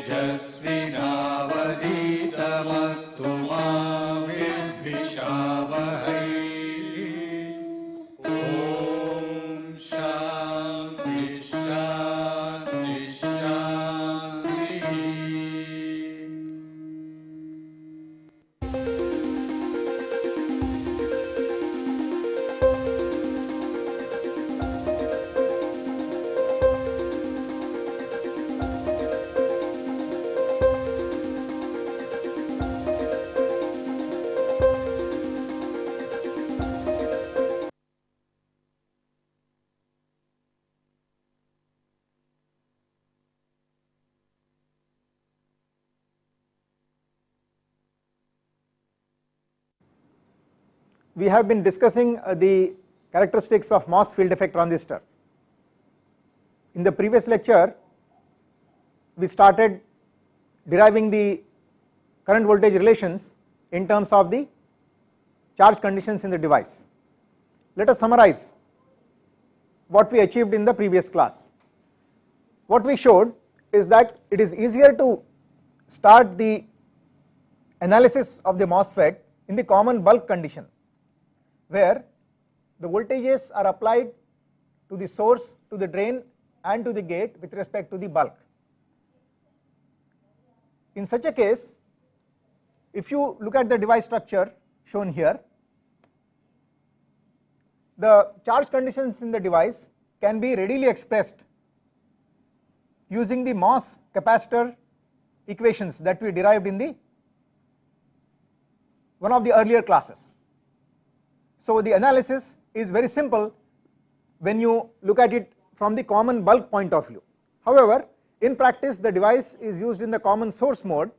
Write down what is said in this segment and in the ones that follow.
तेजस्विनावधीतमस्तु मा विद्विषावहै। ॐ शान्ति शान्ति शान्तिः। We have been discussing the characteristics of MOS field effect transistor. In the previous lecture, we started deriving the current voltage relations in terms of the charge conditions in the device. Let us summarize what we achieved in the previous class. What we showed is that it is easier to start the analysis of the MOSFET in the common bulk condition, where the voltages are applied to the source, to the drain and to the gate with respect to the bulk. In such a case, if you look at the device structure shown here, the charge conditions in the device can be readily expressed using the MOS capacitor equations that we derived in one of the earlier classes. So the analysis is very simple when you look at it from the common bulk point of view. However, in practice the device is used in the common source mode.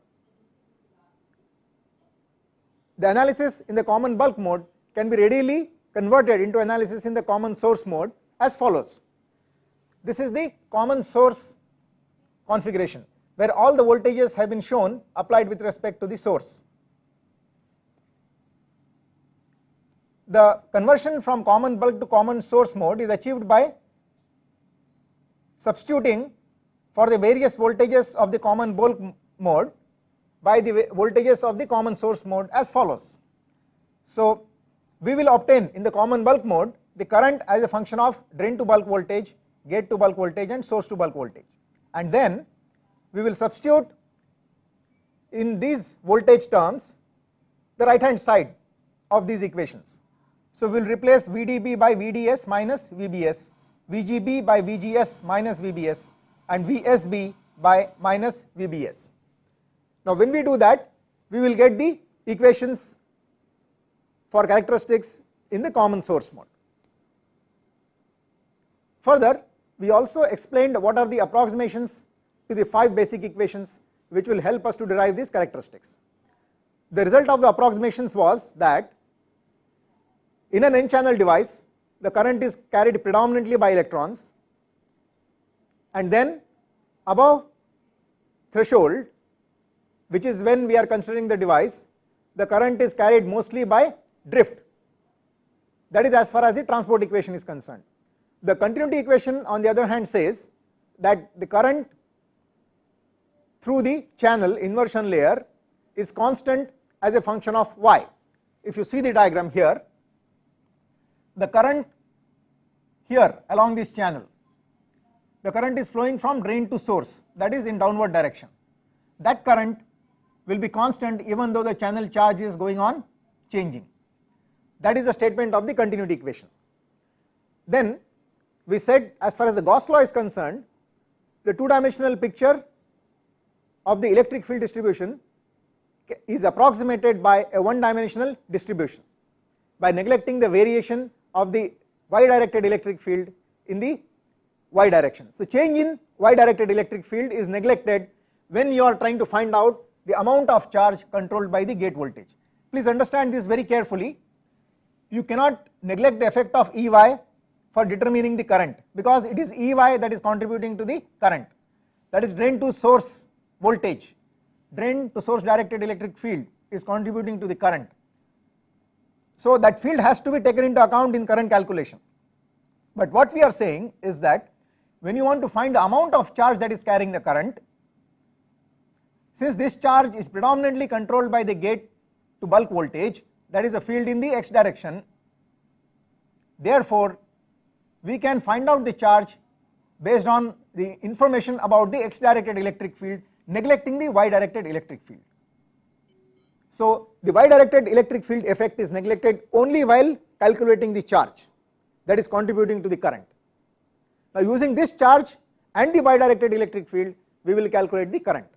The analysis in the common bulk mode can be readily converted into analysis in the common source mode as follows. This is the common source configuration where all the voltages have been shown applied with respect to the source. The conversion from common bulk to common source mode is achieved by substituting for the various voltages of the common bulk mode by the voltages of the common source mode as follows. So we will obtain in the common bulk mode the current as a function of drain to bulk voltage, gate to bulk voltage and source to bulk voltage, and then we will substitute in these voltage terms the right hand side of these equations. So we will replace VDB by VDS minus VBS, VGB by VGS minus VBS and VSB by minus VBS. Now when we do that, we will get the equations for characteristics in the common source mode. Further, we also explained what are the approximations to the 5 basic equations which will help us to derive these characteristics. The result of the approximations was that in an n-channel device, the current is carried predominantly by electrons, and then above threshold, which is when we are considering the device, the current is carried mostly by drift. That is as far as the transport equation is concerned. The continuity equation on the other hand says that the current through the channel inversion layer is constant as a function of y. If you see the diagram here, the current here along this channel, the current is flowing from drain to source, that is in downward direction. That current will be constant even though the channel charge is going on changing. That is a statement of the continuity equation. Then we said as far as the Gauss law is concerned, the two-dimensional picture of the electric field distribution is approximated by a one-dimensional distribution by neglecting the variation of the y-directed electric field in the y direction. So change in y-directed electric field is neglected when you are trying to find out the amount of charge controlled by the gate voltage. Please understand this very carefully. You cannot neglect the effect of EY for determining the current, because it is EY that is contributing to the current, that is drain to source voltage, drain to source directed electric field is contributing to the current. So that field has to be taken into account in current calculation. But what we are saying is that when you want to find the amount of charge that is carrying the current, since this charge is predominantly controlled by the gate to bulk voltage, that is a field in the x direction, therefore we can find out the charge based on the information about the x directed electric field, neglecting the y directed electric field. So the y directed electric field effect is neglected only while calculating the charge that is contributing to the current. Now using this charge and the y directed electric field, we will calculate the current.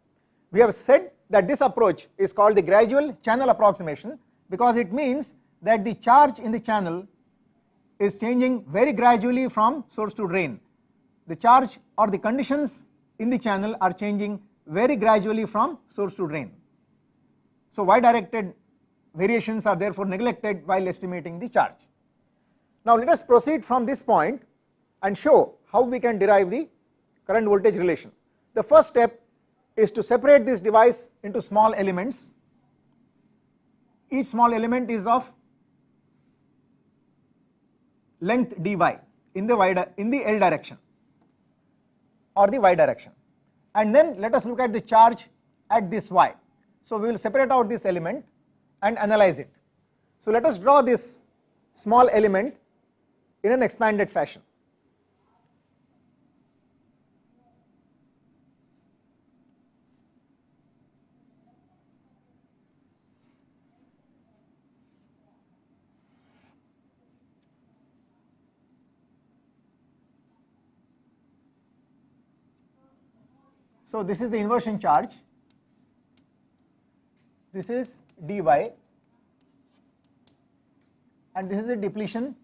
We have said that this approach is called the gradual channel approximation because it means that the charge in the channel is changing very gradually from source to drain. The charge or the conditions in the channel are changing very gradually from source to drain. So y directed variations are therefore neglected while estimating the charge. Now let us proceed from this point and show how we can derive the current voltage relation. The first step is to separate this device into small elements. Each small element is of length dy in the L direction or the y direction, and then let us look at the charge at this y. So we will separate out this element and analyze it. So let us draw this small element in an expanded fashion. So this is the inversion charge, this is dy, and this is the depletion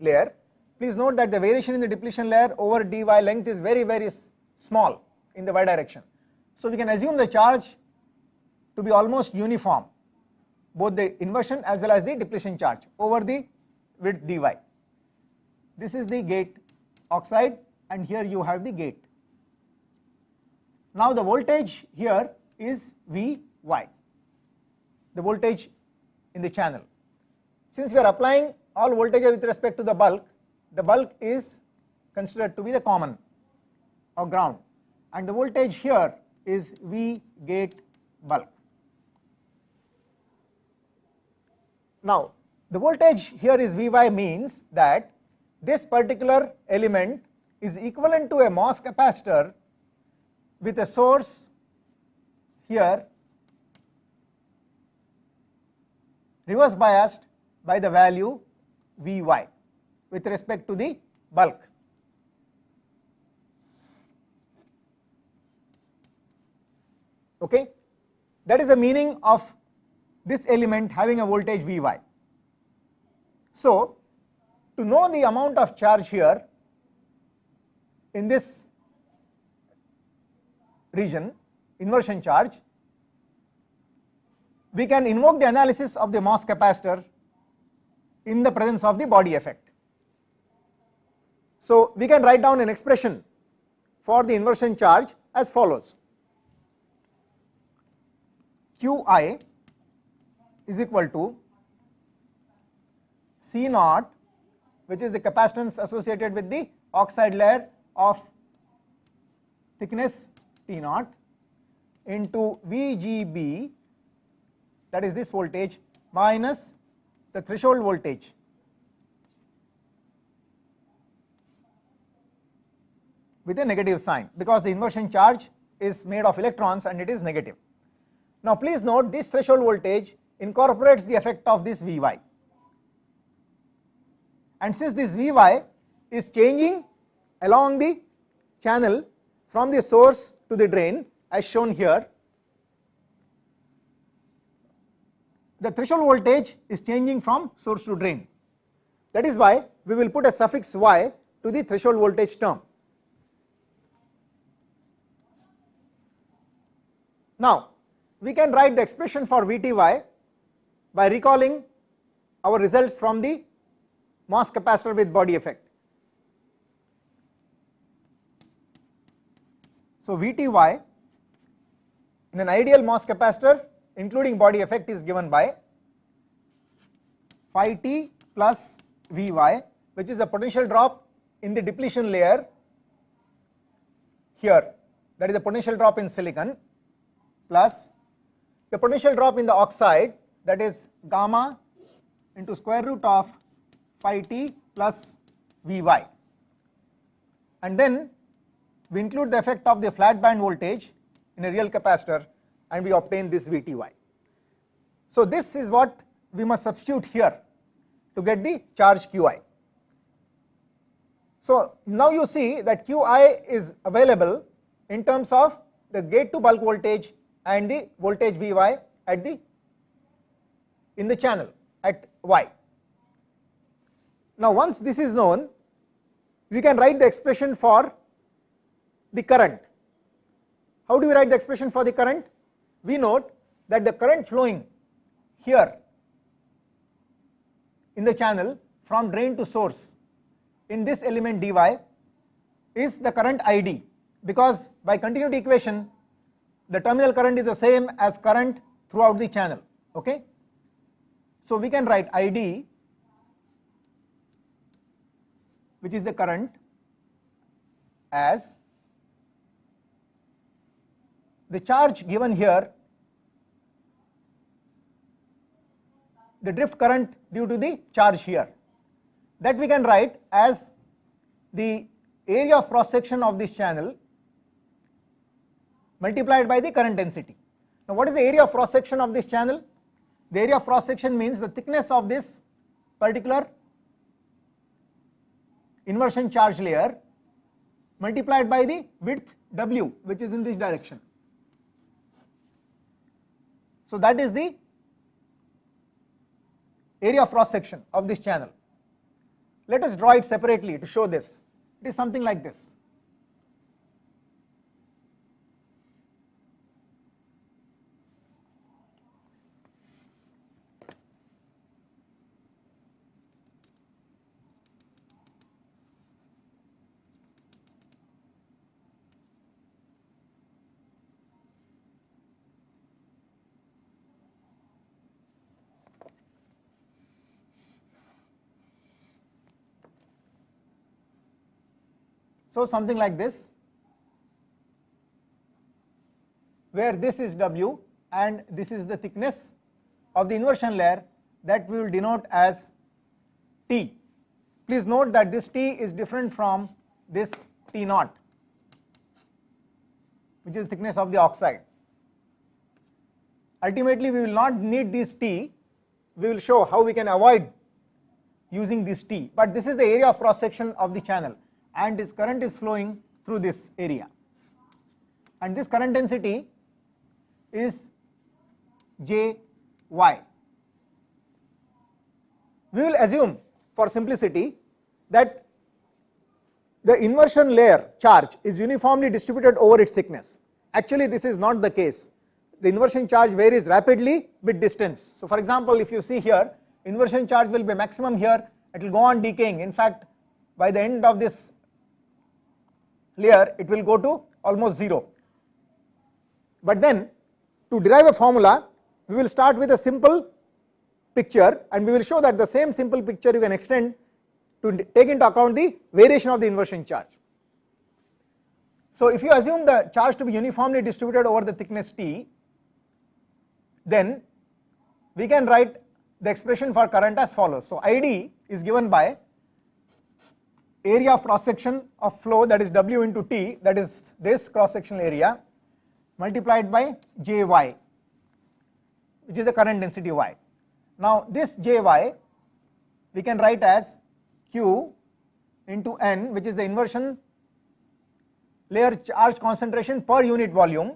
layer. Please note that the variation in the depletion layer over dy length is very small in the y direction. So we can assume the charge to be almost uniform, both the inversion as well as the depletion charge over the width dy. This is the gate oxide and here you have the gate. Now the voltage here is Vy, the voltage in the channel. Since we are applying all voltages with respect to the bulk is considered to be the common or ground, and the voltage here is V gate bulk. Now the voltage here is Vy means that this particular element is equivalent to a MOS capacitor with a source here reverse biased by the value Vy with respect to the bulk. Okay, that is the meaning of this element having a voltage Vy. So to know the amount of charge here in this region, inversion charge, we can invoke the analysis of the MOS capacitor in the presence of the body effect. So we can write down an expression for the inversion charge as follows: Qi is equal to C naught, which is the capacitance associated with the oxide layer of thickness T naught, into VGB, that is this voltage, minus the threshold voltage with a negative sign because the inversion charge is made of electrons and it is negative. Now please note this threshold voltage incorporates the effect of this Vy, and since this Vy is changing along the channel from the source to the drain as shown here, the threshold voltage is changing from source to drain. That is why we will put a suffix y to the threshold voltage term. Now we can write the expression for Vty by recalling our results from the MOS capacitor with body effect. So Vty in an ideal MOS capacitor including body effect is given by phi t plus Vy, which is a potential drop in the depletion layer here, that is the potential drop in silicon, plus the potential drop in the oxide, that is gamma into square root of phi t plus Vy, and then we include the effect of the flat band voltage in a real capacitor and we obtain this Vty. So this is what we must substitute here to get the charge Qi. So now you see that Qi is available in terms of the gate to bulk voltage and the voltage Vy at the in the channel at Y. Now once this is known, we can write the expression for the current. How do we write the expression for the current? We note that the current flowing here in the channel from drain to source in this element dy is the current Id, because by continuity equation the terminal current is the same as current throughout the channel. Okay? So we can write Id, which is the current, as the charge given here, the drift current due to the charge here, that we can write as the area of cross section of this channel multiplied by the current density. Now what is the area of cross section of this channel? The area of cross section means the thickness of this particular inversion charge layer multiplied by the width W, which is in this direction. So that is the area of cross section of this channel. Let us draw it separately to show this. It is something like this. So something like this, where this is W and this is the thickness of the inversion layer, that we will denote as T. Please note that this T is different from this T naught, which is the thickness of the oxide. Ultimately we will not need this T, we will show how we can avoid using this T, but this is the area of cross section of the channel and this current is flowing through this area, and this current density is Jy. We will assume for simplicity that the inversion layer charge is uniformly distributed over its thickness. Actually this is not the case. The inversion charge varies rapidly with distance. So for example, if you see here, inversion charge will be maximum here, it will go on decaying. In fact, by the end of this layer it will go to almost 0. But then to derive a formula, we will start with a simple picture and we will show that the same simple picture you can extend to take into account the variation of the inversion charge. So if you assume the charge to be uniformly distributed over the thickness T, then we can write the expression for current as follows. So Id is given by area of cross section of flow, that is W into T, that is this cross sectional area, multiplied by Jy, which is the current density Y. Now this Jy we can write as Q into N, which is the inversion layer charge concentration per unit volume,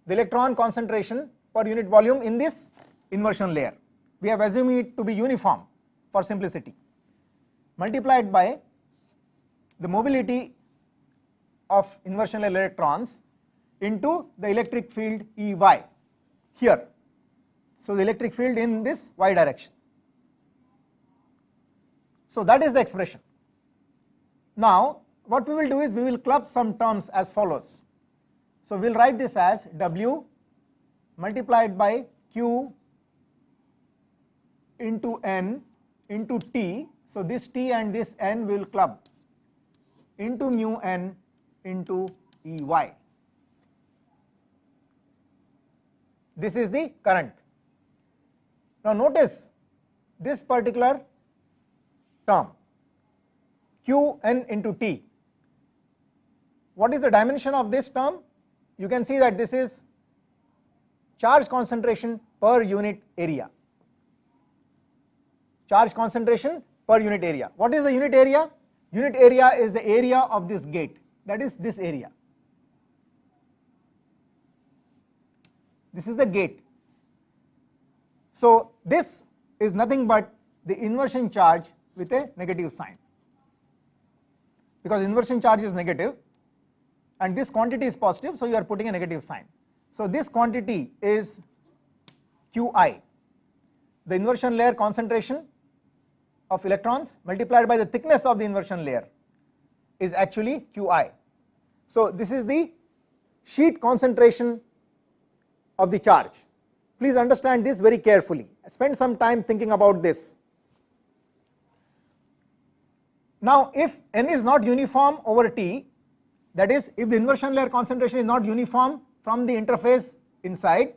the electron concentration per unit volume in this inversion layer. We have assumed it to be uniform for simplicity, multiplied by the mobility of inversion layer electrons into the electric field Ey here. So the electric field in this Y direction. So that is the expression. Now what we will do is we will club some terms as follows. So we will write this as W multiplied by Q into N into T. So this T and this N will club into mu N into Ey. this is the current. Now notice this particular term Qn into T. What is the dimension of this term? You can see that this is charge concentration per unit area. Charge concentration per unit area. What is the unit area? Unit area is the area of this gate, that is this area. This is the gate. So this is nothing but the inversion charge with a negative sign, because inversion charge is negative and this quantity is positive, so you are putting a negative sign. So this quantity is Qi, the inversion layer concentration of electrons multiplied by the thickness of the inversion layer is actually Qi. So this is the sheet concentration of the charge. Please understand this very carefully. Spend some time thinking about this. Now if n is not uniform over T, that is if the inversion layer concentration is not uniform from the interface inside,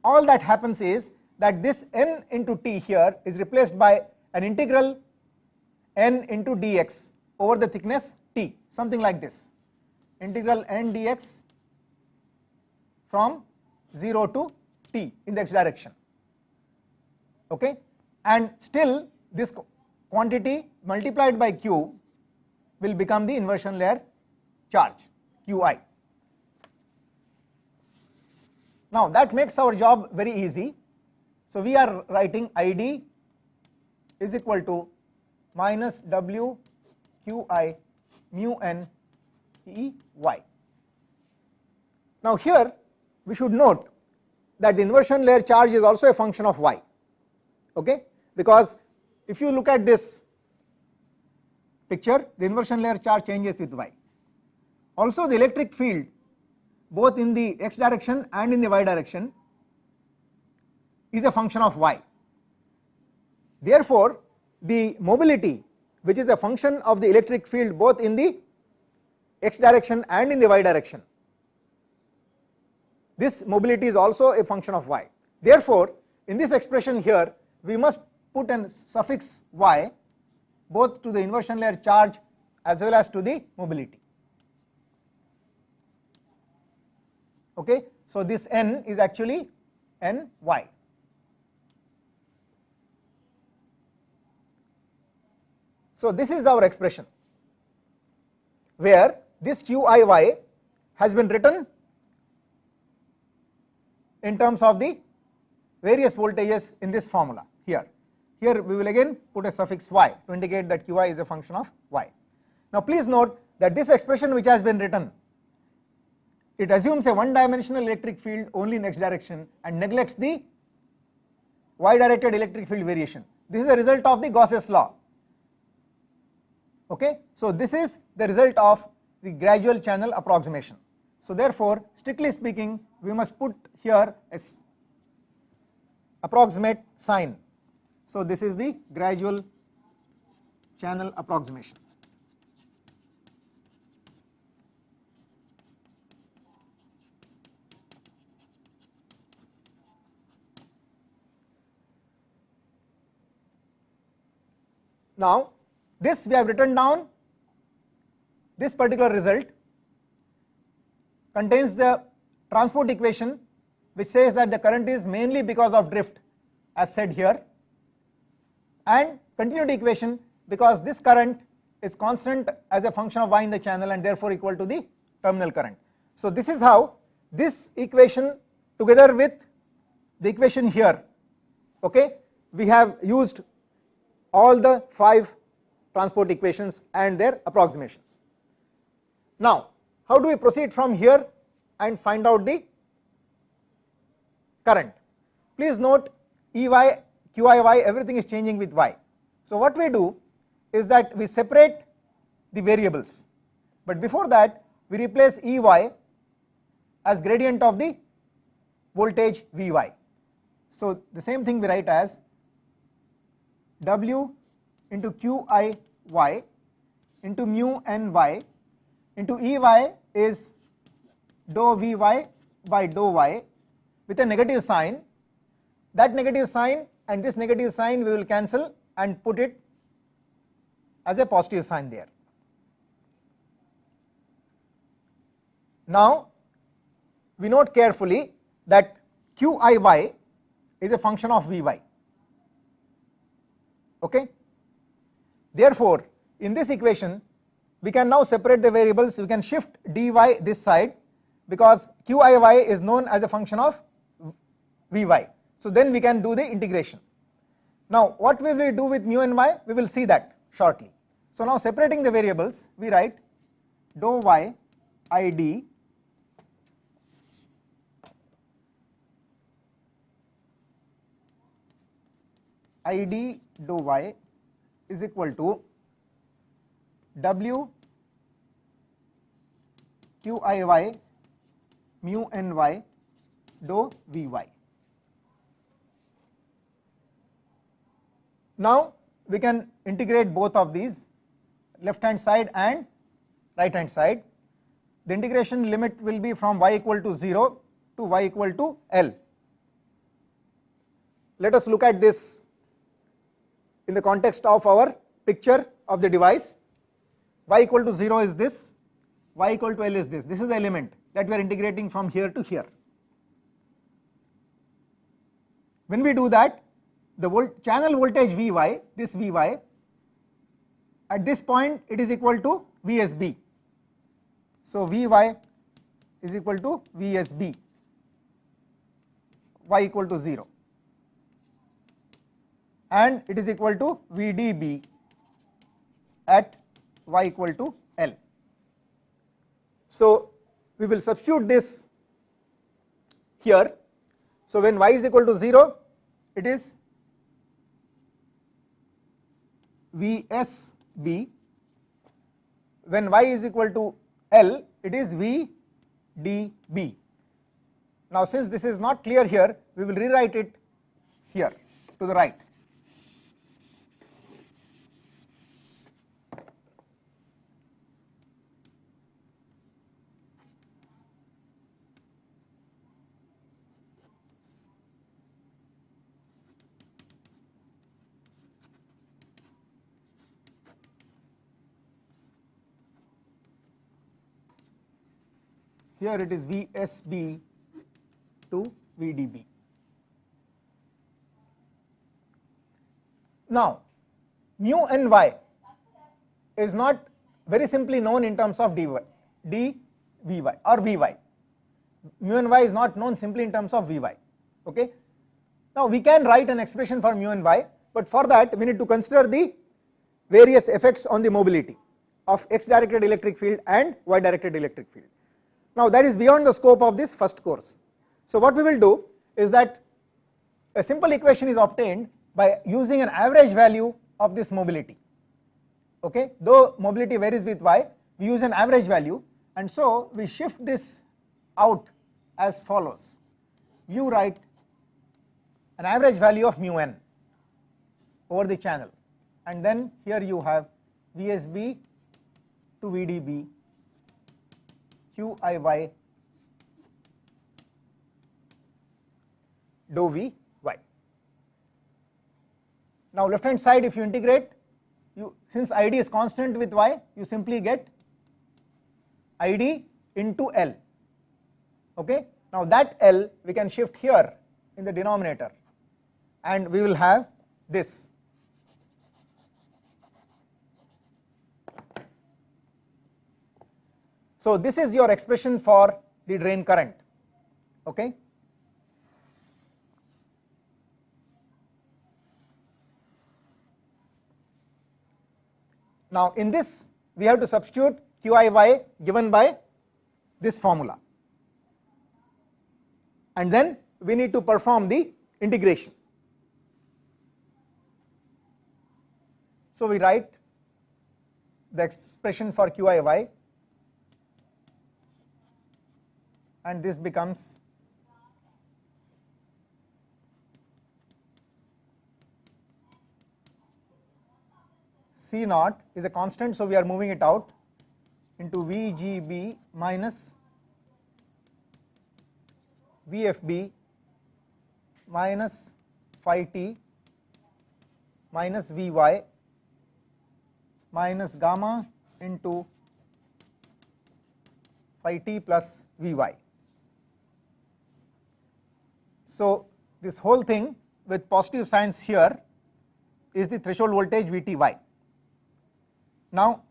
all that happens is that this n into T here is replaced by an integral n into dx over the thickness T, something like this, integral n dx from 0 to T in the x direction, okay, and still this quantity multiplied by Q will become the inversion layer charge Qi. Now that makes our job very easy. So we are writing ID is equal to minus W Qi mu n E y. Now here we should note that the inversion layer charge is also a function of y, okay, because if you look at this picture, the inversion layer charge changes with y. Also the electric field both in the x direction and in the y direction is a function of y. Therefore the mobility, which is a function of the electric field both in the x direction and in the y direction, this mobility is also a function of y. Therefore in this expression here we must put an suffix y both to the inversion layer charge as well as to the mobility, okay. So this n is actually ny. So this is our expression where this Qiy has been written in terms of the various voltages in this formula here. Here we will again put a suffix y to indicate that Qi is a function of y. Now please note that this expression which has been written, it assumes a one dimensional electric field only in x direction and neglects the y directed electric field variation. This is a result of the Gauss's law, okay. So this is the result of the gradual channel approximation. So therefore strictly speaking we must put here a approximate sign. So this is the gradual channel approximation. Now this we have written down, this particular result contains the transport equation which says that the current is mainly because of drift as said here, and continuity equation because this current is constant as a function of y in the channel and therefore equal to the terminal current. So this is how this equation together with the equation here, okay, we have used all the 5 transport equations and their approximations. Now how do we proceed from here and find out the current? Please note Ey, Qiy, everything is changing with y. So what we do is that we separate the variables, but before that we replace Ey as gradient of the voltage Vy. So the same thing we write as W into Qiy into mu ny into Ey is dou Vy by dou y with a negative sign. That negative sign and this negative sign we will cancel and put it as a positive sign there. Now we note carefully that Qiy is a function of Vy. Okay? Therefore, in this equation we can now separate the variables. We can shift dy this side because Qiy is known as a function of Vy. So then we can do the integration. Now what we will do with mu and y, we will see that shortly. So now separating the variables, we write dou y id id dou y is equal to w Qiy mu ny dou Vy. Now we can integrate both of these, left hand side and right hand side. The integration limit will be from y equal to 0 to y equal to L. Let us look at this in the context of our picture of the device. Y equal to 0 is this, y equal to L is this. This is the element that we are integrating from here to here. When we do that, the channel voltage Vy, this Vy, at this point it is equal to VSB. So Vy is equal to VSB, y equal to 0, and it is equal to VDB at y equal to L. So we will substitute this here. So when y is equal to 0, it is VSB. When y is equal to L, it is VDB. Now since this is not clear here, we will rewrite it here to the right. Here it is VSB to VDB. Now mu and y is not very simply known in terms of dvy or Vy. Mu and y is not known simply in terms of Vy. Okay? Now we can write an expression for mu and y, but for that we need to consider the various effects on the mobility of x directed electric field and y directed electric field. Now that is beyond the scope of this first course. So what we will do is that a simple equation is obtained by using an average value of this mobility. Okay, though mobility varies with y, we use an average value, and so we shift this out as follows. You write an average value of mu n over the channel, and then here you have VSB to VDB Qiy dou Vy. Now left hand side, if you integrate, since id is constant with y, you simply get id into L. Okay? Now that L we can shift here in the denominator, and we will have this. So this is your expression for the drain current. Okay? Now in this we have to substitute Qiy given by this formula, and then we need to perform the integration. So we write the expression for Qiy, and this becomes C naught is a constant, so we are moving it out, into VGB minus VFB minus phi t minus Vy minus gamma into phi t plus Vy. So this whole thing with positive signs here is the threshold voltage Vty. Now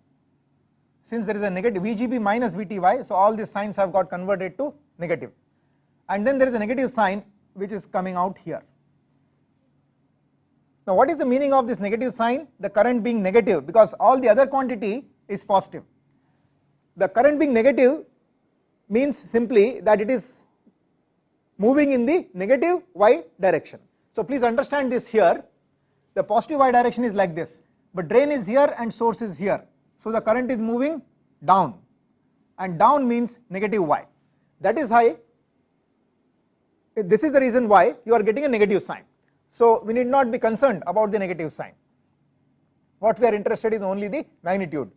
since there is a negative VGB minus Vty, so all these signs have got converted to negative, and then there is a negative sign which is coming out here. Now what is the meaning of this negative sign? The current being negative, because all the other quantity is positive. The current being negative means simply that it is moving in the negative y direction. So please understand this here, the positive y direction is like this, but drain is here and source is here. So the current is moving down, and down means negative y. That is why, this is the reason why you are getting a negative sign. So we need not be concerned about the negative sign. What we are interested in is only the magnitude.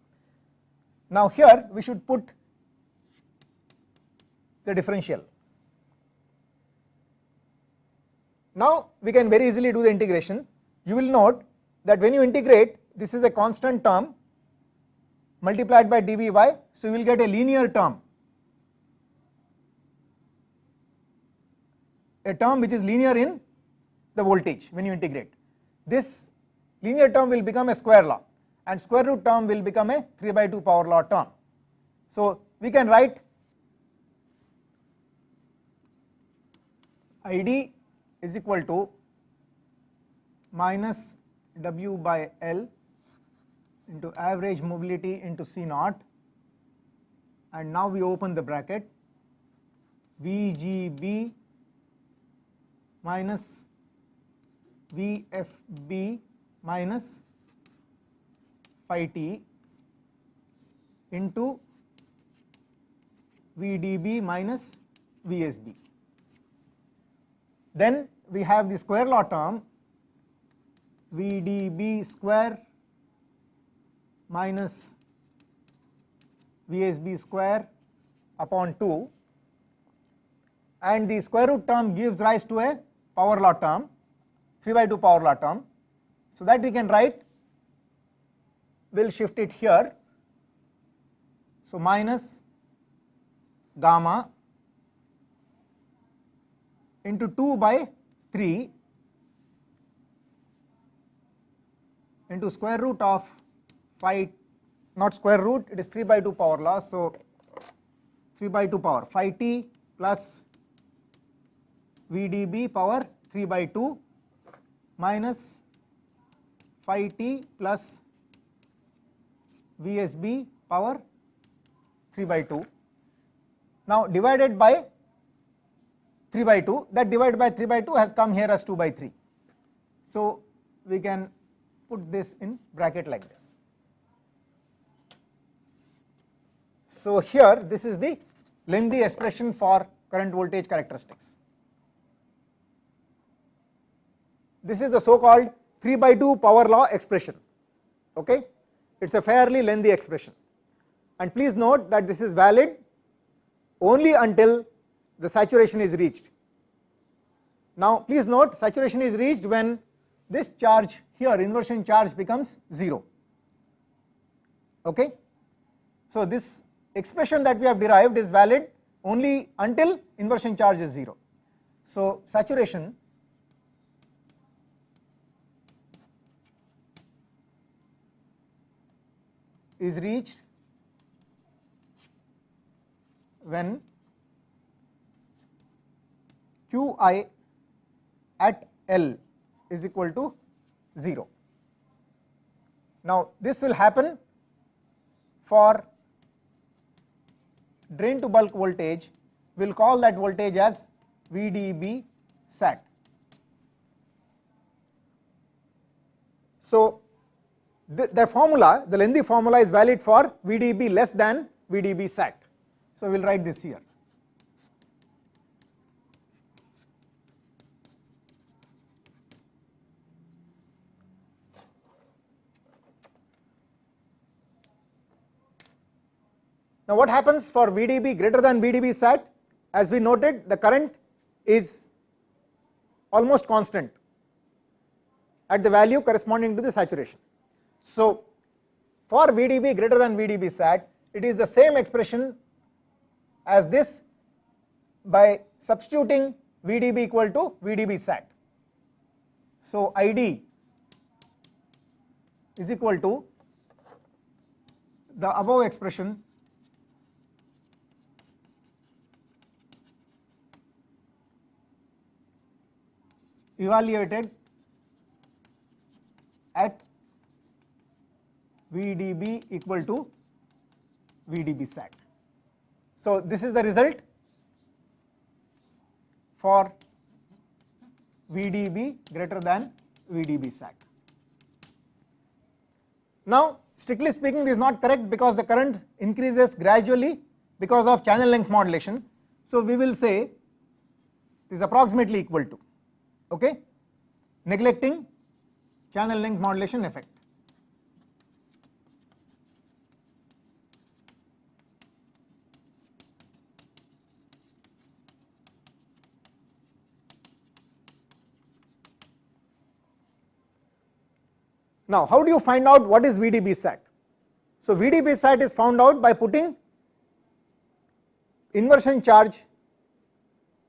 Now here we should put the differential. Now we can very easily do the integration. You will note that when you integrate, this is a constant term multiplied by dvy, so you will get a linear term, a term which is linear in the voltage when you integrate. This linear term will become a square law, and square root term will become a 3/2 power law term. So we can write ID is equal to minus W by L into average mobility into C naught, and now we open the bracket, VGB minus VFB minus phi t into VDB minus VSB. Then we have the square law term VDB square minus VSB square upon 2, and the square root term gives rise to a power law term, 3/2 power law term. So that we can write, we will shift it here, so minus gamma into 2/3 into square root of phi, not square root, it is 3/2 power law, so 3/2 power phi t plus VDB power 3/2 minus phi t plus VSB power 3/2. Now divided by 3/2, that divided by 3/2 has come here as 2/3. So we can put this in bracket like this. So here this is the lengthy expression for current voltage characteristics. This is the so called 3/2 power law expression. Okay, it is a fairly lengthy expression, and please note that this is valid only until the saturation is reached. Now please note, saturation is reached when this charge here, inversion charge, becomes 0. Okay, so this expression that we have derived is valid only until inversion charge is 0. So saturation is reached when Qi at L is equal to 0. Now this will happen for drain to bulk voltage. We will call that voltage as VDB sat. So the formula, the lengthy formula, is valid for VDB less than VDB sat. So we will write this here. Now what happens for VDB greater than VDB sat? As we noted, the current is almost constant at the value corresponding to the saturation. So for VDB greater than VDB sat, it is the same expression as this by substituting VDB equal to VDB sat. So ID is equal to the above expression evaluated at VDB equal to VDB sat. So this is the result for VDB greater than VDB sat. Now strictly speaking this is not correct because the current increases gradually because of channel length modulation. So we will say this is approximately equal to, okay, neglecting channel length modulation effect. Now how do you find out what is VDB sat? So VDB sat is found out by putting inversion charge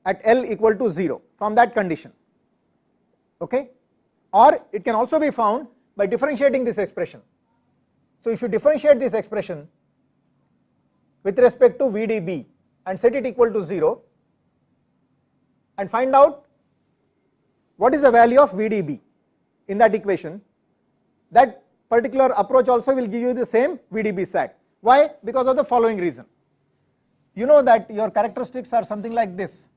at L equal to 0 from that condition, okay, or it can also be found by differentiating this expression. So if you differentiate this expression with respect to VDB and set it equal to 0 and find out what is the value of VDB in that equation, that particular approach also will give you the same VDB sat. Why? Because of the following reason. You know that your characteristics are something like this.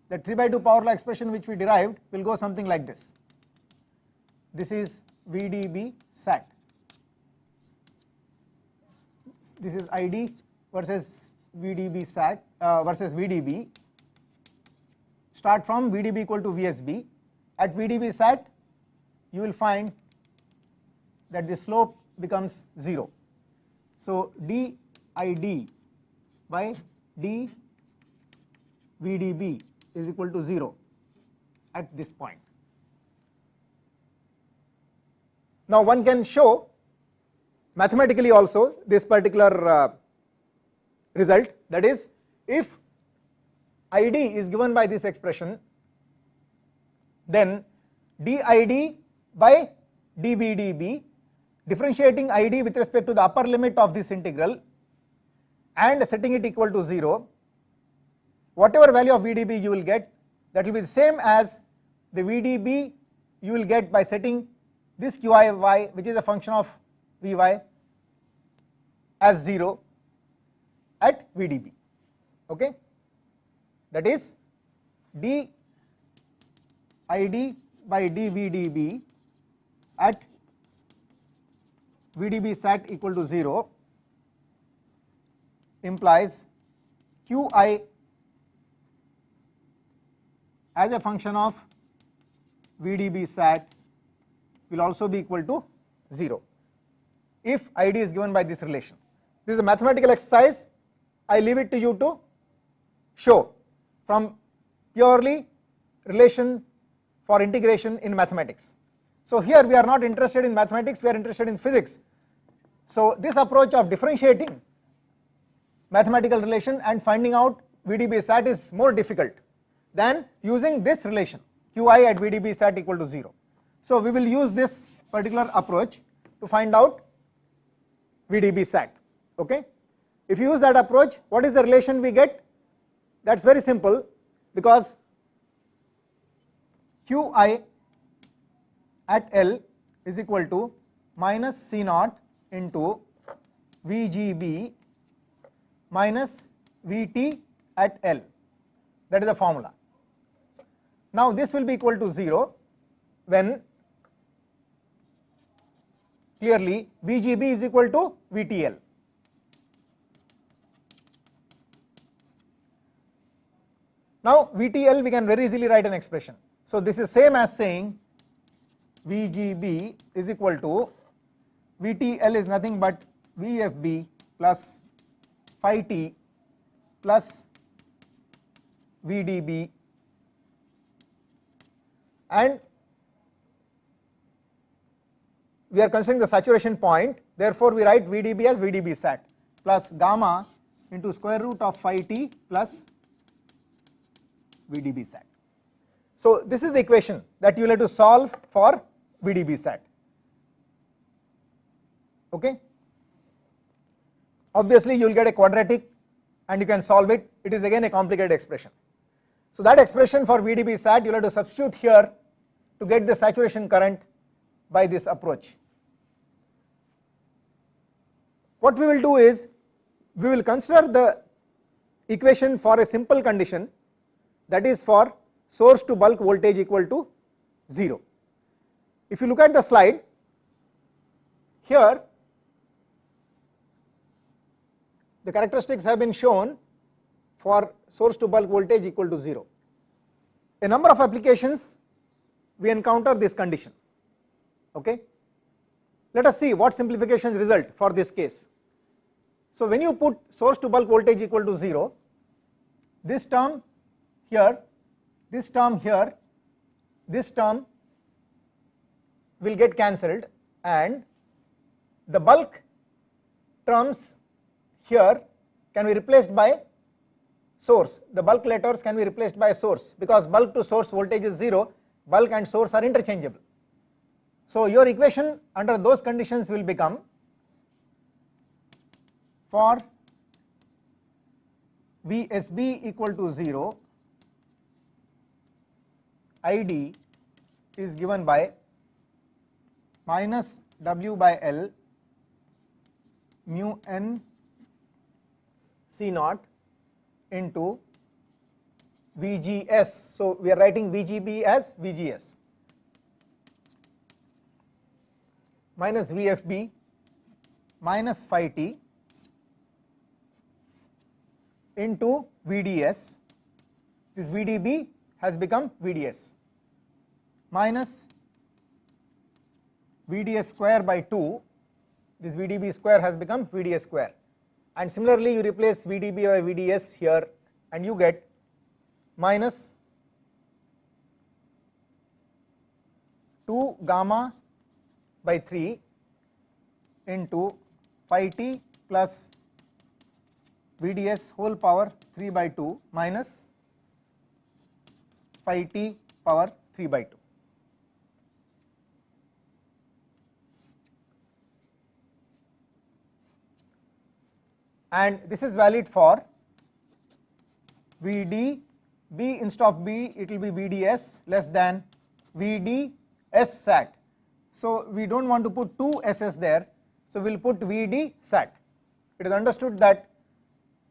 The 3 by 2 power law expression which we derived will go something like this. This is VDB sat. This is ID versus VDB sat versus VDB. Start from VDB equal to VSB. At VDB sat, you will find that the slope becomes 0. So dID by dVDB is equal to 0 at this point. Now one can show mathematically also this particular result, that is if ID is given by this expression, then dID by dVDB, differentiating ID with respect to the upper limit of this integral and setting it equal to 0, whatever value of VDB you will get, that will be the same as the VDB you will get by setting this QIY, which is a function of Vy, as 0 at VDB, okay. That is dID by dVDB at VDB sat equal to 0 implies Qi as a function of VDB sat will also be equal to 0 if ID is given by this relation. This is a mathematical exercise. I leave it to you to show from purely relation for integration in mathematics. So here we are not interested in mathematics, we are interested in physics. So this approach of differentiating mathematical relation and finding out VDB sat is more difficult than using this relation Qi at VDB sat equal to 0. So we will use this particular approach to find out VDB sat, okay. If you use that approach, what is the relation we get? That is very simple, because Qi at L is equal to minus C0 into VGB minus VT at L, that is the formula. Now this will be equal to 0 when clearly VGB is equal to VTL. Now VTL we can very easily write an expression. So this is same as saying VGB is equal to VTL is nothing but VFB plus phi t plus VDB and we are considering the saturation point, therefore we write VDB as VDB sat plus gamma into square root of phi t plus VDB sat. So this is the equation that you will have to solve for VDB sat. Okay. Obviously you will get a quadratic and you can solve it. It is again a complicated expression. So that expression for VDB sat you will have to substitute here to get the saturation current by this approach. What we will do is we will consider the equation for a simple condition, that is for source to bulk voltage equal to 0. If you look at the slide, here the characteristics have been shown for source to bulk voltage equal to 0. A number of applications we encounter this condition. Okay. Let us see what simplifications result for this case. So when you put source to bulk voltage equal to 0, this term here, this term here, this term will get cancelled and the bulk terms here can be replaced by source. The bulk letters can be replaced by source because bulk to source voltage is 0, bulk and source are interchangeable. So your equation under those conditions will become for VSB equal to 0, ID is given by minus W by L mu n C naught into VGS. So we are writing VGB as VGS minus VFB minus phi t into VDS, this VDB has become VDS minus VDS square by 2, this VDB square has become VDS square, and similarly you replace VDB by VDS here and you get minus 2 gamma by 3 into phi t plus VDS whole power 3 by 2 minus phi t power 3 by 2. And this is valid for VD, B instead of B it will be VDS less than VD S sat. So we do not want to put 2 S's there, so we will put VD sat. It is understood that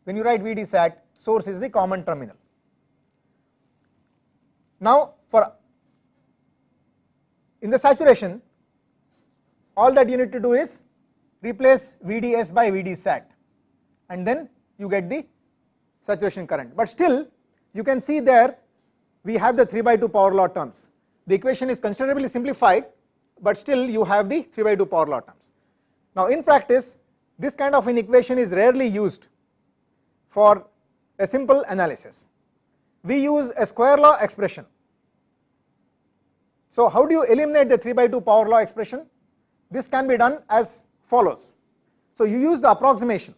when you write VD sat, source is the common terminal. Now for in the saturation, all that you need to do is replace VDS by VD sat and then you get the saturation current. But still you can see there we have the 3 by 2 power law terms. The equation is considerably simplified, but still you have the 3 by 2 power law terms. Now in practice this kind of an equation is rarely used for a simple analysis. We use a square law expression. So how do you eliminate the 3 by 2 power law expression? This can be done as follows. So you use the approximation,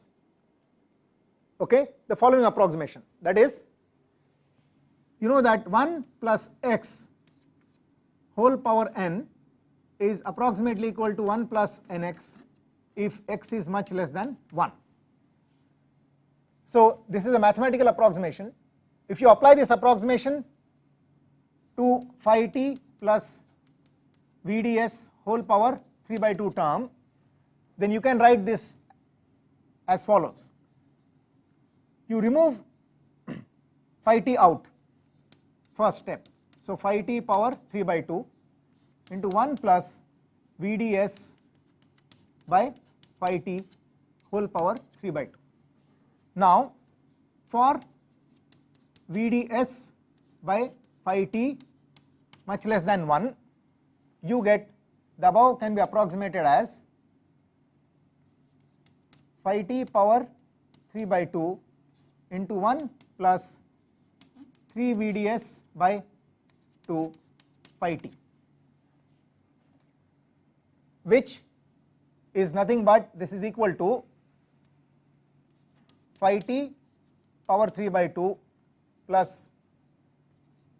okay, the following approximation, that is, you know that 1 plus x whole power n is approximately equal to 1 plus nx if x is much less than 1. So this is a mathematical approximation. If you apply this approximation to phi t plus VDS whole power 3 by 2 term, then you can write this as follows. You remove phi t out, first step. So phi t power 3 by 2 into 1 plus VDS by phi t whole power 3 by 2. Now for VDS by phi t much less than 1, you get the above can be approximated as phi t power 3 by 2 into 1 plus 3 VDS by 2 phi t, which is nothing but this is equal to phi t power 3 by 2 plus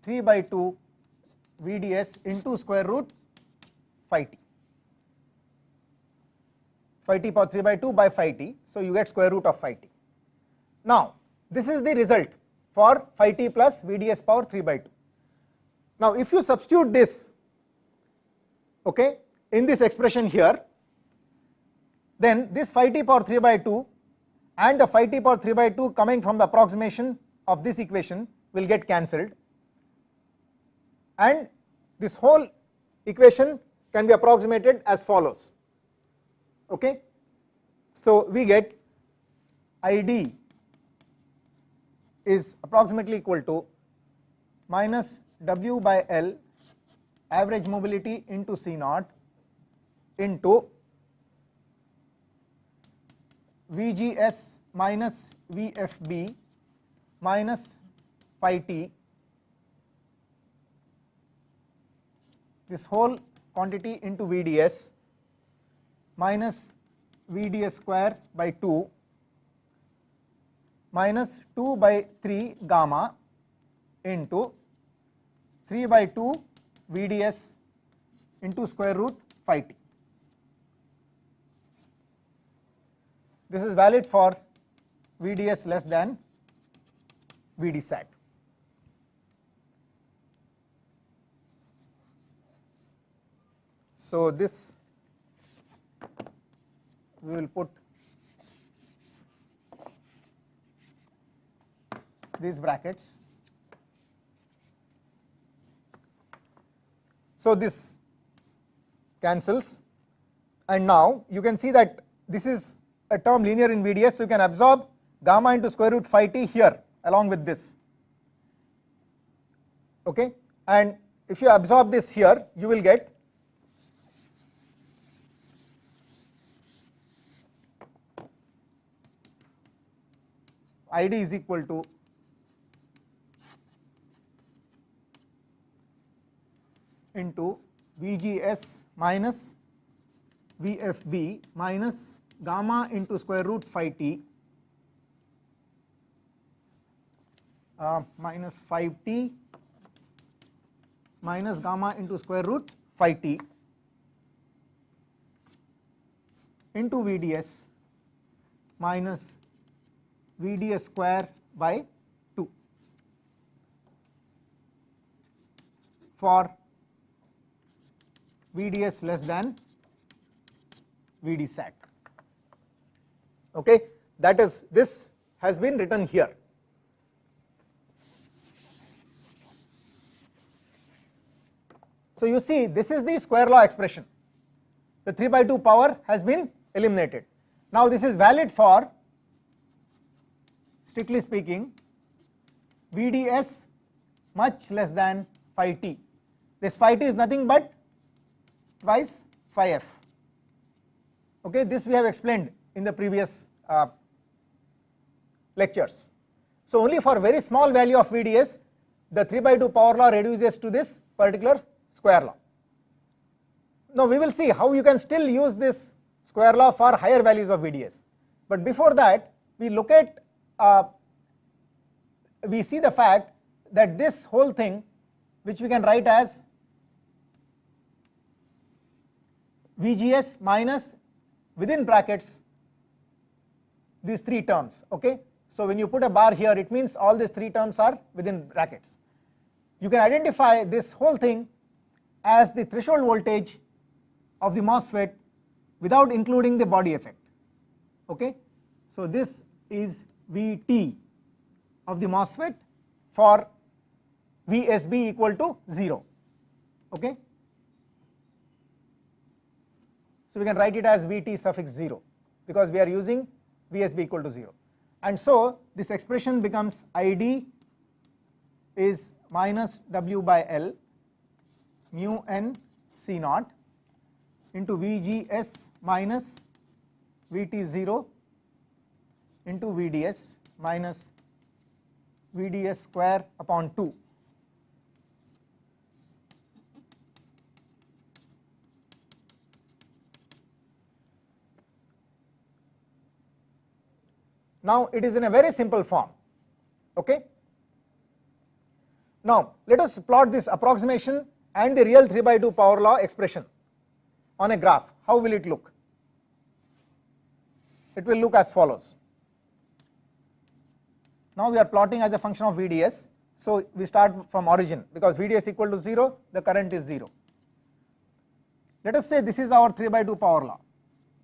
3 by 2 VDS into square root phi t. Phi t power 3 by 2 by phi t, so you get square root of phi t. Now this is the result for phi t plus VDS power 3 by 2. Now if you substitute this, okay, in this expression here, then this phi t power 3 by 2 and the phi t power 3 by 2 coming from the approximation of this equation will get cancelled, and this whole equation can be approximated as follows. Okay, so we get ID is approximately equal to minus W by L average mobility into C naught into VGS minus VFB minus phi t, this whole quantity into VDS minus VDS square by 2 minus 2 by 3 gamma into 3 by 2 VDS into square root phi t. This is valid for VDS less than VD sat. So this we will put these brackets. So this cancels, and now you can see that this is a term linear in VDS, so you can absorb gamma into square root phi t here along with this. Okay, and if you absorb this here, you will get ID is equal to into VGS minus VFB minus gamma into square root phi t minus 5t minus gamma into square root phi t into VDS minus VDS square by 2 for VDS less than VD sat. Okay, that is, this has been written here. So you see, this is the square law expression. The 3 by 2 power has been eliminated. Now this is valid for, strictly speaking, VDS much less than phi t. This phi t is nothing but twice phi f. Okay, this we have explained in the previous lectures. So only for very small value of VDS, the 3 by 2 power law reduces to this particular square law. Now we will see how you can still use this square law for higher values of VDS. But before that, we look at, we see the fact that this whole thing, which we can write as VGS minus within brackets these 3 terms. Okay, so when you put a bar here, it means all these 3 terms are within brackets. You can identify this whole thing as the threshold voltage of the MOSFET without including the body effect. Okay, so this is VT of the MOSFET for VSB equal to 0. Okay, so we can write it as VT suffix 0 because we are using VSB equal to 0, and so this expression becomes ID is minus W by L mu n C naught into VGS minus VT0 into VDS minus VDS square upon 2 Now it is in a very simple form. Okay. Now let us plot this approximation and the real 3/2 power law expression on a graph. How will it look? It will look as follows. Now we are plotting as a function of VDS. So we start from origin, because VDS equal to 0, the current is 0. Let us say this is our 3/2 power law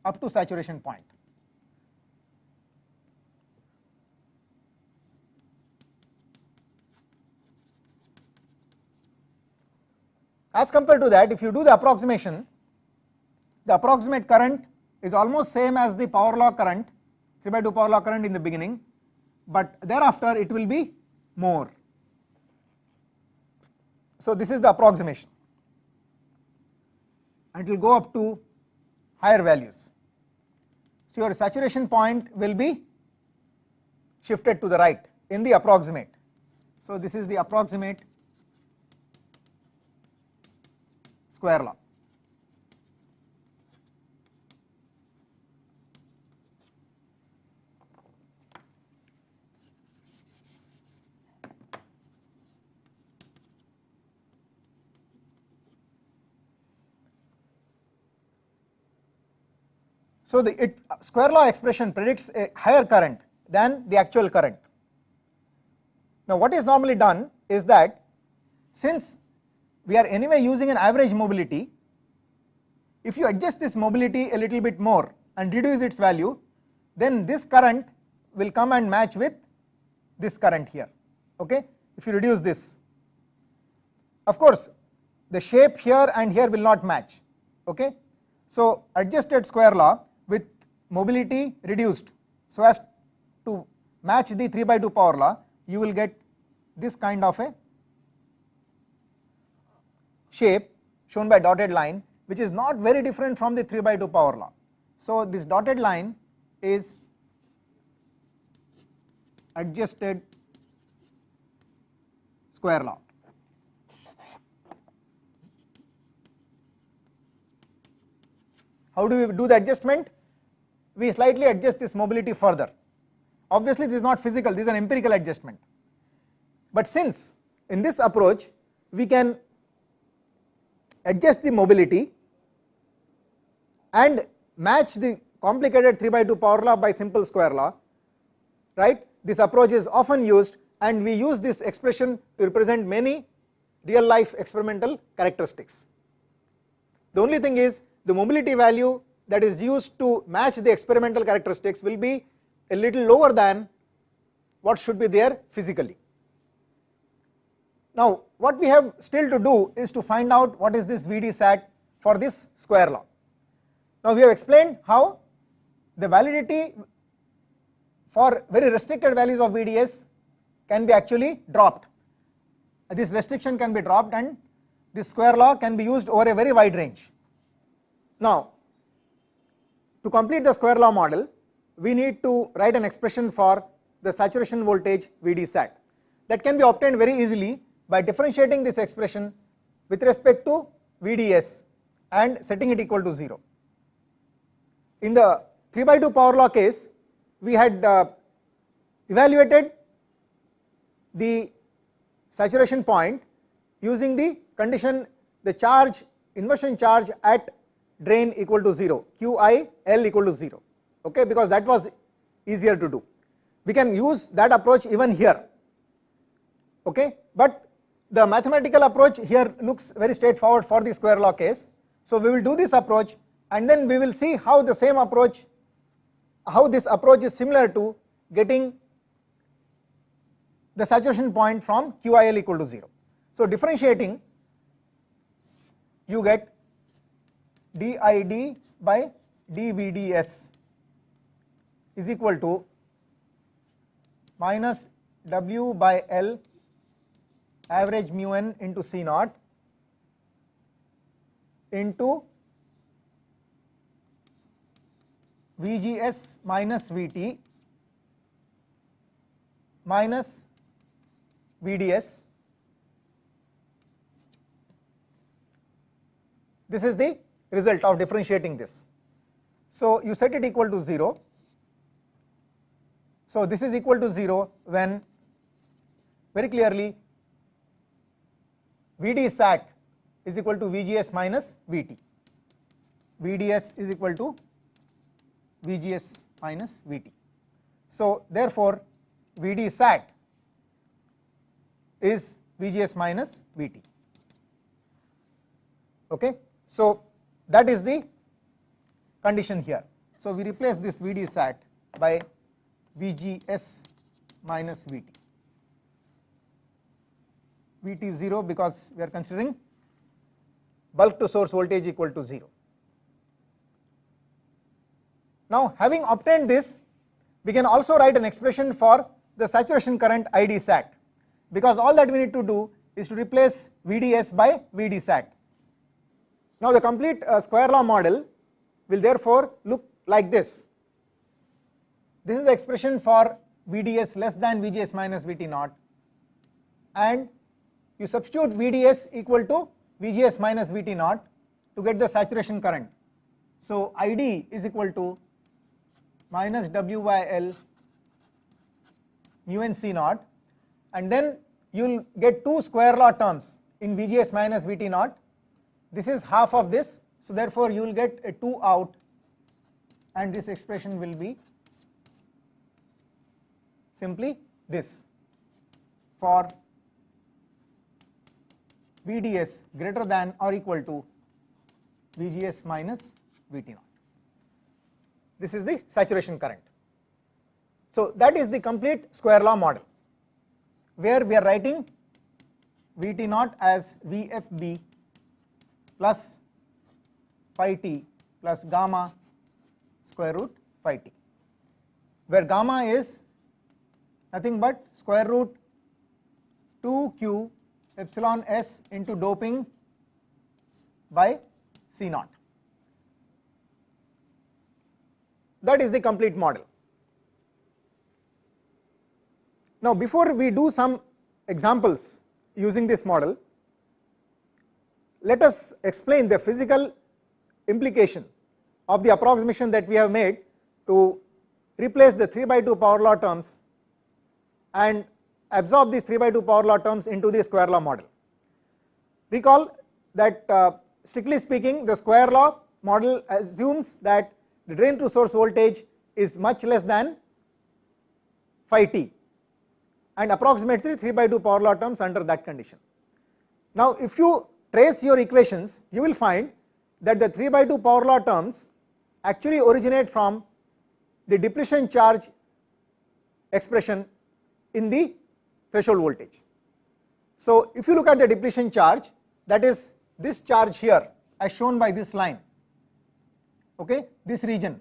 up to saturation point. As compared to that, if you do the approximation, the approximate current is almost same as the power law current, 3/2 power law current in the beginning, but thereafter it will be more. So this is the approximation, and it will go up to higher values. So your saturation point will be shifted to the right in the approximate. So this is the approximate square law. So the square law expression predicts a higher current than the actual current. Now what is normally done is that, since we are anyway using an average mobility, if you adjust this mobility a little bit more and reduce its value, then this current will come and match with this current here. Okay? If you reduce this, of course the shape here and here will not match. Okay? So adjusted square law with mobility reduced so as to match the 3/2 power law, you will get this kind of a shape shown by dotted line, which is not very different from the 3/2 power law. So this dotted line is adjusted square law. How do we do the adjustment? We slightly adjust this mobility further. Obviously this is not physical, this is an empirical adjustment. But since in this approach we can adjust the mobility and match the complicated 3/2 power law by simple square law, right? This approach is often used, and we use this expression to represent many real life experimental characteristics. The only thing is, the mobility value that is used to match the experimental characteristics will be a little lower than what should be there physically. Now what we have still to do is to find out what is this VD sat for this square law. Now we have explained how the validity for very restricted values of VDS can be actually dropped. This restriction can be dropped and this square law can be used over a very wide range. Now to complete the square law model, we need to write an expression for the saturation voltage VD sat. That can be obtained very easily by differentiating this expression with respect to VDS and setting it equal to 0. In the 3/2 power law case, we had evaluated the saturation point using the condition, the charge, inversion charge at drain equal to 0, QIL equal to 0, okay, because that was easier to do. We can use that approach even here, okay, but the mathematical approach here looks very straightforward for the square law case. So we will do this approach, and then we will see how the same approach, how this approach is similar to getting the saturation point from QIL equal to 0. So differentiating, you get dID by dVDS is equal to minus W by L average mu n into C naught into VGS minus VT minus VDS. This is the result of differentiating this. So you set it equal to 0, So this is equal to 0 when very clearly VD sat is equal to VGS minus VT. VDS is equal to VGS minus VT. So therefore VD sat is VGS minus VT. Okay. So that is the condition here. So we replace this VD sat by VGS minus VT. VT 0 because we are considering bulk to source voltage equal to 0. Now having obtained this, we can also write an expression for the saturation current ID sat, because all that we need to do is to replace VDS by VD sat. Now the complete square law model will therefore look like this. This is the expression for VDS less than VGS minus VT naught, and you substitute VDS equal to VGS minus VT naught to get the saturation current. So ID is equal to minus W by L mu n C naught, and then you will get two square law terms in VGS minus VT naught. This is half of this, so therefore you will get a 2 out, and this expression will be simply this for VDS greater than or equal to VGS minus VT naught. This is the saturation current. So that is the complete square law model, where we are writing VT naught as VFB plus phi t plus gamma square root phi t, where gamma is nothing but square root 2q epsilon s into doping by C naught. That is the complete model. Now before we do some examples using this model, let us explain the physical implication of the approximation that we have made to replace the 3/2 power law terms and absorb these 3/2 power law terms into the square law model. Recall that strictly speaking, the square law model assumes that the drain to source voltage is much less than phi t and approximates the 3/2 power law terms under that condition. Now if you trace your equations, you will find that the 3/2 power law terms actually originate from the depletion charge expression in the threshold voltage. So if you look at the depletion charge, that is this charge here as shown by this line, okay, this region.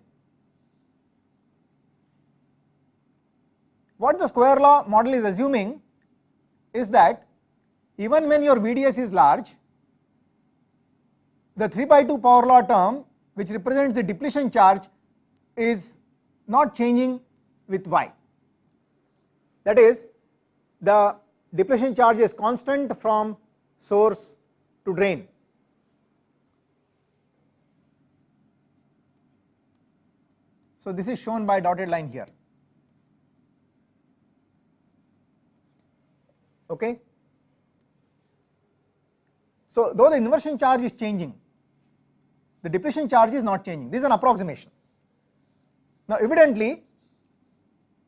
What the square law model is assuming is that even when your VDS is large, the 3/2 power law term, which represents the depletion charge, is not changing with Y. That is, the depletion charge is constant from source to drain. So this is shown by dotted line here. Okay. So though the inversion charge is changing, the depletion charge is not changing. This is an approximation. Now evidently,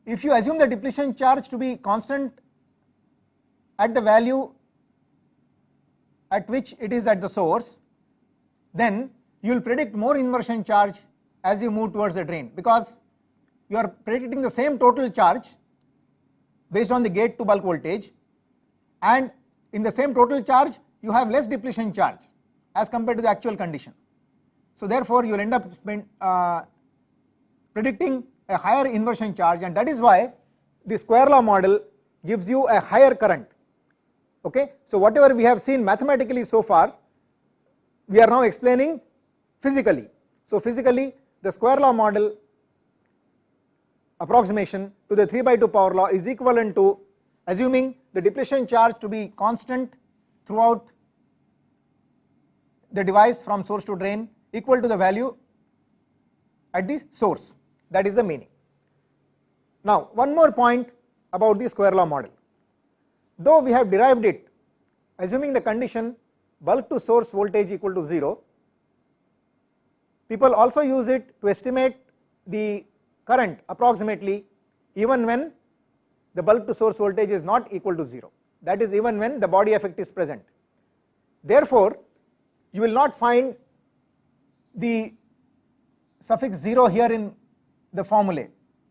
if you assume the depletion charge to be constant at the value at which it is at the source, then you will predict more inversion charge as you move towards the drain, because you are predicting the same total charge based on the gate to bulk voltage, and in the same total charge you have less depletion charge as compared to the actual condition. So therefore you will end up predicting a higher inversion charge, and that is why the square law model gives you a higher current. Okay. So whatever we have seen mathematically so far, we are now explaining physically. So physically, the square law model approximation to the 3/2 power law is equivalent to assuming the depletion charge to be constant throughout the device from source to drain, equal to the value at the source. That is the meaning. Now one more point about the square law model. Though we have derived it assuming the condition bulk to source voltage equal to 0, people also use it to estimate the current approximately even when the bulk to source voltage is not equal to 0, that is even when the body effect is present. Therefore, you will not find the suffix 0 here in the formulae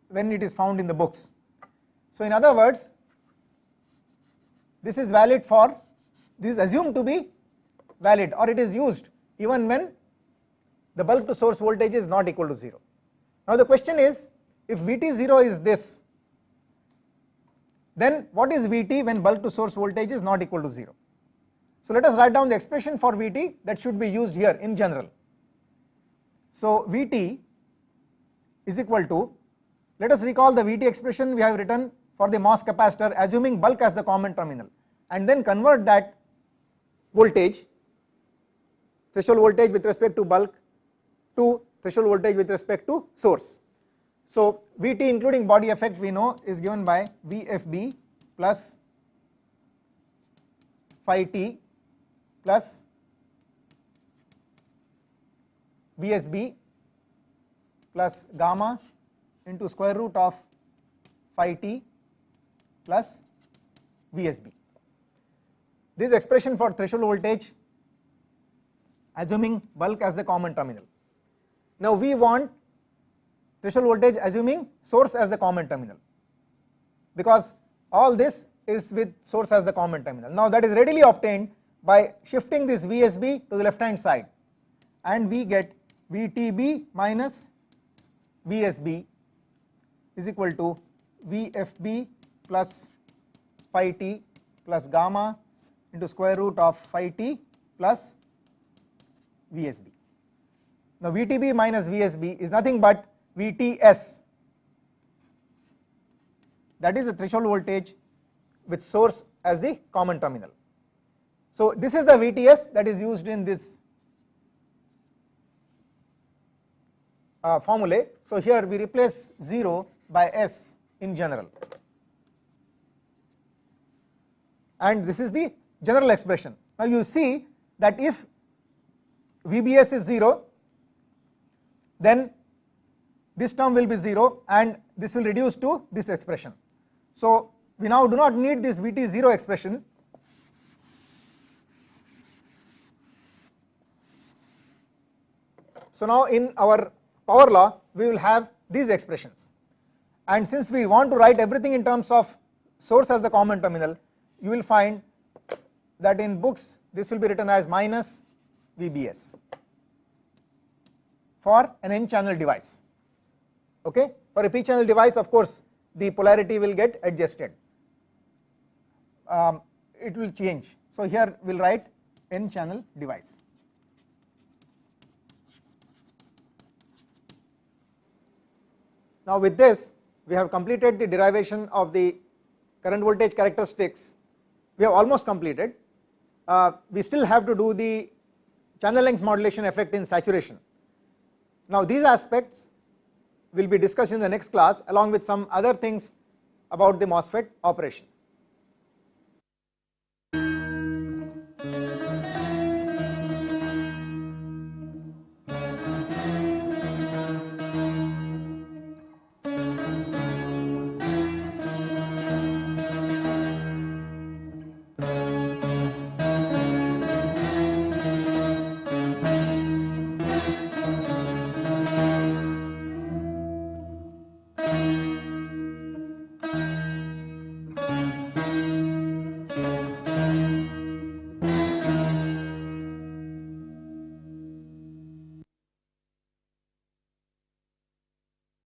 when it is found in the books. So in other words, this is valid for, this is assumed to be valid, or it is used even when the bulk to source voltage is not equal to 0. Now the question is, if Vt0 is this, then what is Vt when bulk to source voltage is not equal to 0? So let us write down the expression for Vt that should be used here in general. So Vt is equal to, let us recall the Vt expression we have written for the MOS capacitor assuming bulk as the common terminal, and then convert that voltage, threshold voltage with respect to bulk, to threshold voltage with respect to source. So Vt including body effect we know is given by Vfb plus phi t plus Vsb plus gamma into square root of phi t plus Vsb. This expression for threshold voltage assuming bulk as the common terminal. Now we want threshold voltage assuming source as the common terminal, because all this is with source as the common terminal. Now that is readily obtained by shifting this Vsb to the left hand side, and we get Vtb minus Vsb is equal to Vfb plus phi t plus gamma into square root of phi t plus Vsb. Now Vtb minus Vsb is nothing but Vts, that is the threshold voltage with source as the common terminal. So this is the Vts that is used in this formulae. So here we replace 0 by S in general, and this is the general expression. Now you see that if Vbs is 0, then this term will be 0 and this will reduce to this expression. So we now do not need this Vt0 expression. So now in our power law we will have these expressions, and since we want to write everything in terms of source as the common terminal, you will find that in books this will be written as minus Vbs for an n channel device. Okay, for a p channel device, of course the polarity will get adjusted, it will change. So here we will write n channel device. Now with this we have completed the derivation of the current voltage characteristics. We have almost completed. We still have to do the channel length modulation effect in saturation. Now these aspects will be discussed in the next class along with some other things about the MOSFET operation.